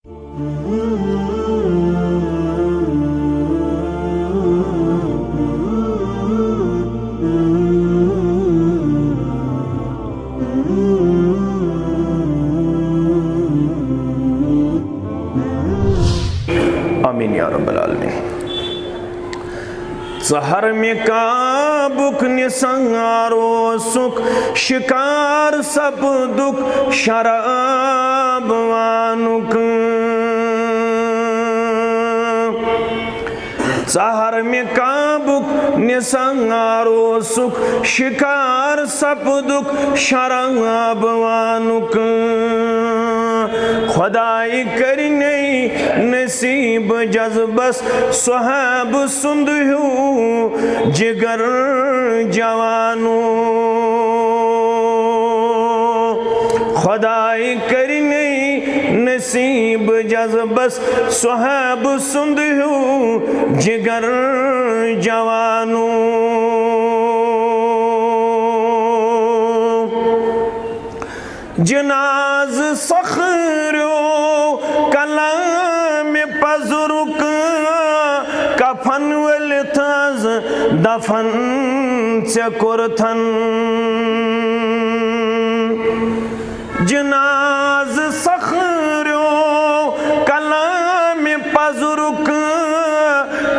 آمین یا رب العالمین. سہر میں کعبک نثارو سکھ شکار سپدک شراب وانک. سہر میں کعبک نثارو سکھ شکار سپدک شراب وانک. خدای کرنی نصیب جذبس صحاب سند ہوں جگر جوانو. خدای کرنی نصیب جذبس صحاب سند ہوں جگر جوانو. جناز سخریو کلام پزرک کفن ولتاز دفن چکرتن. جناز سخریو کلام پزرک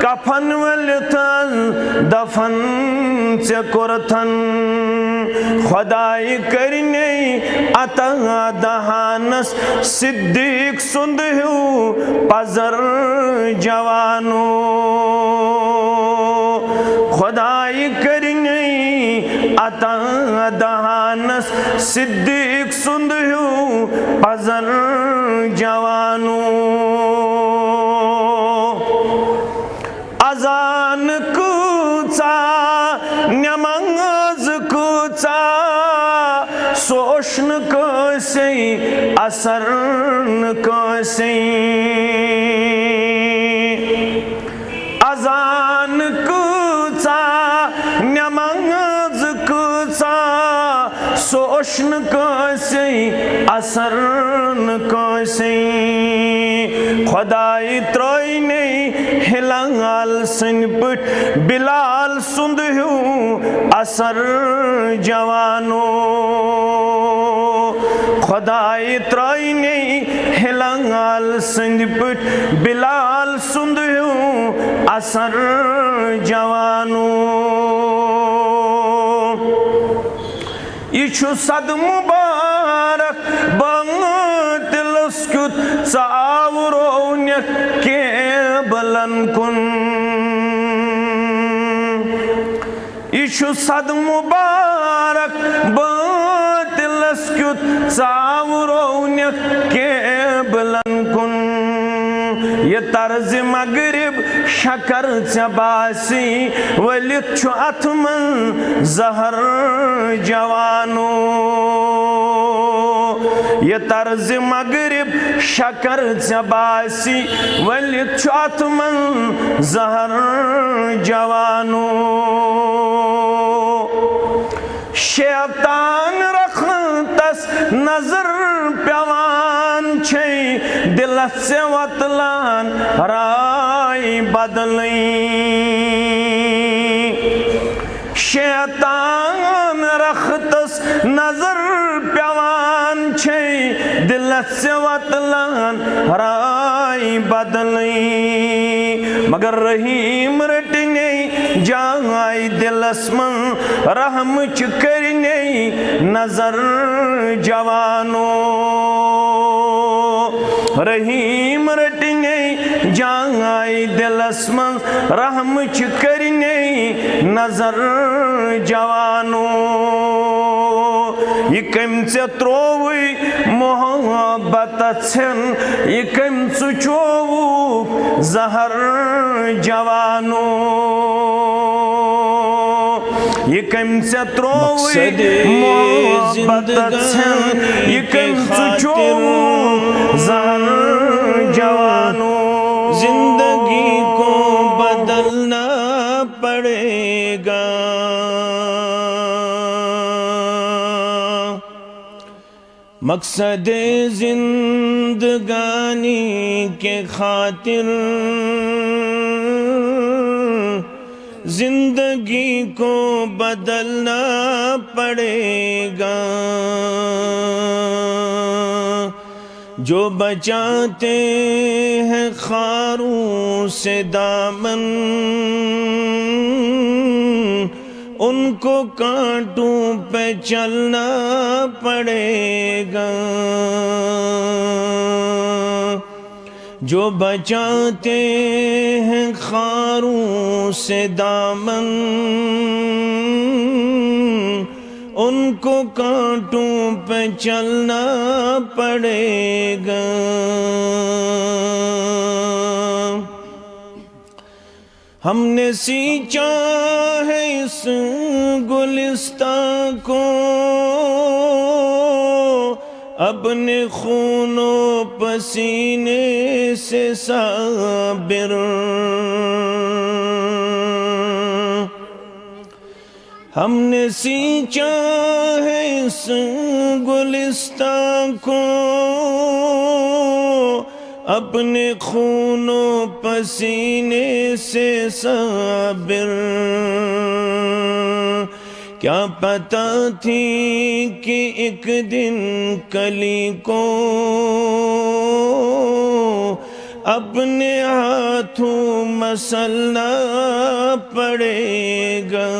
کفن ولتاز دفن چکرتن. خدای کرنی عطا دہانس صدیق سند ہوں پزر جوانو. خدای کرنی عطا دہانس صدیق سند ہوں پزر جوانو. اذان کوچا نماز کوچا سوشن کسی اثرن کسی. اذان کوچا نماز کوچا سوشن کسی اثرن کسی. خدای ترائی نہیں ہلال سن پٹ بلال سند ہوں اثر جوانو. خدای ترائی نہیں ہلال سن پٹ بلال سند ہوں اثر جوانو. یہ چھو صد مبارک بانتلس کت ساورونیک کے بلن کن. یہ چھو صد مبارک بانتلس کت ساورونیک کے بلن کن. یہ طرز مغرب شکر چباسی ولت چھو اتمن زہر جوانو. یہ طرز مغرب شکر چباسی ولت چھو اتمن زہر جوانو. شیطان رکھتس نظر پیوان چھئی دلت سے وطلان رائی بدلیں. شیطان رکھتس نظر پیوان چھئی دلت سے وطلان رائی بدلیں. مگر رحیم رٹنی جائی دلس من رحم چکرنی نظر جوانو. رحیم رٹنی جائی دلس من رحم چکرنی نظر جوانو. یہ کم سے تروی محبت چھن یہ کم سے چوک زہر جوانو. یہ کم سے تروی محبت چھن یہ کم سے چوک زہر جوانو. زندگی کو بدلنا پڑے گا مقصد زندگانی کے خاطر زندگی کو بدلنا پڑے گا. جو بچاتے ہیں خاروں سے دامن ان کو کانٹوں پہ چلنا پڑے گا. جو بچاتے ہیں خاروں سے دامن ان کو کانٹوں پہ چلنا پڑے گا. ہم نے سینچا ہے اس گلستان کو اپنے خون و پسینے سے صابر. ہم نے سینچا ہے اس گلستان کو اپنے خون و پسینے سے صابر. کیا پتہ تھی کہ ایک دن کلی کو اپنے ہاتھوں مسلنا پڑے گا.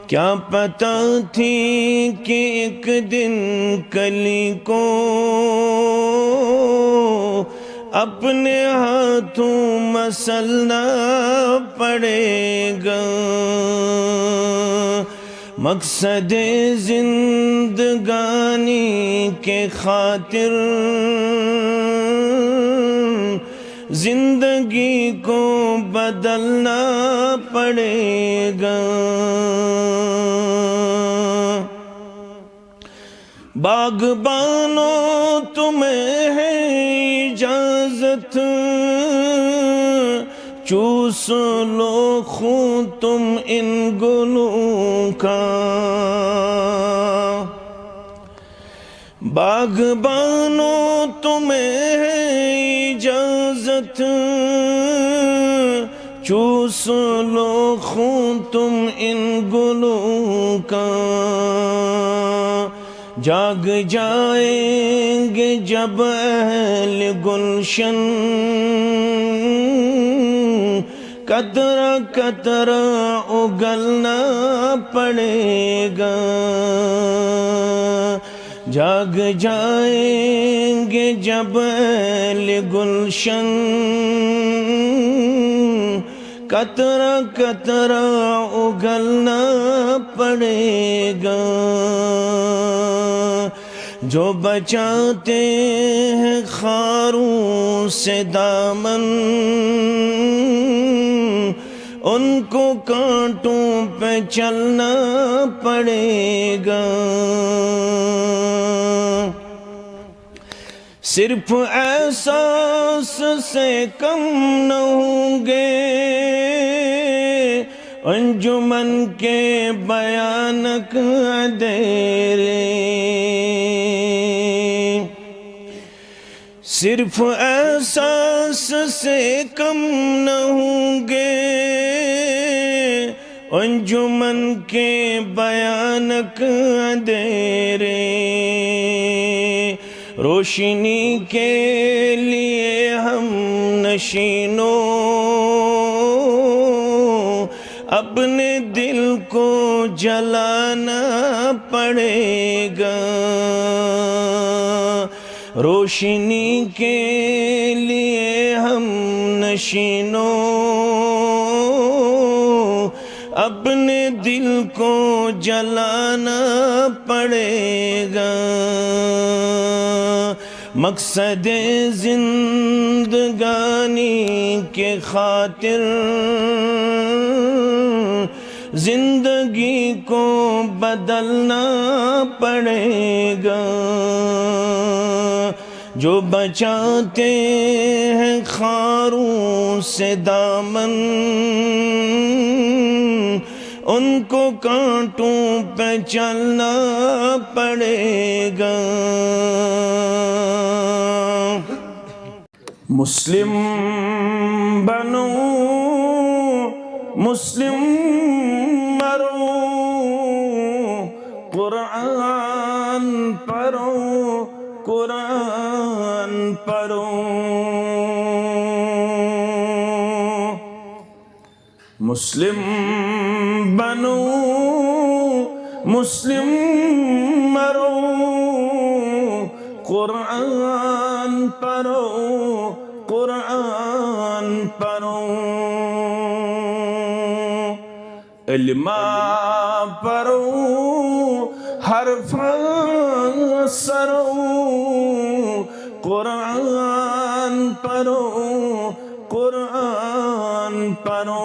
کیا پتہ تھی کہ ایک دن کلی کو اپنے ہاتھوں مسلنا پڑے گا. مقصد زندگانی کے خاطر زندگی کو بدلنا پڑے گا. باغبانوں تمہیں ہے اجازت چوس لو خون تم ان گلوں کا. باغبانوں تمہیں ہے اجازت چوس لو خون تم ان گلوں کا. جاگ جائیں گے جب اہل گلشن قطرہ قطرہ اگلنا پڑے گا. جاگ جائیں گے جب اہل گلشن قطرہ قطرہ اگلنا پڑے گا. جو بچاتے ہیں خاروں سے دامن ان کو کانٹوں پہ چلنا پڑے گا. صرف احساس سے کم نہ ہوں گے انجمن کے بیانک اندھیرے. صرف احساس سے کم نہ ہوں گے انجمن کے بیانک اندھیرے. روشنی کے لیے ہم نشینوں اپنے دل کو جلانا پڑے گا. روشنی کے لیے ہم نشینوں اپنے دل کو جلانا پڑے گا. مقصد زندگانی کے خاطر زندگی کو بدلنا پڑے گا. جو بچاتے ہیں خاروں سے دامن ان کو کانٹوں پہ چلنا پڑے گا مسلم بنو مسلم مرو قرآن پڑھو قرآن پڑھو مسلم بنو مسلم مرو قرآن پڑھو قرآن پڑھو علم پڑھو حرف سرو قرآن پڑھو قرآن پڑھو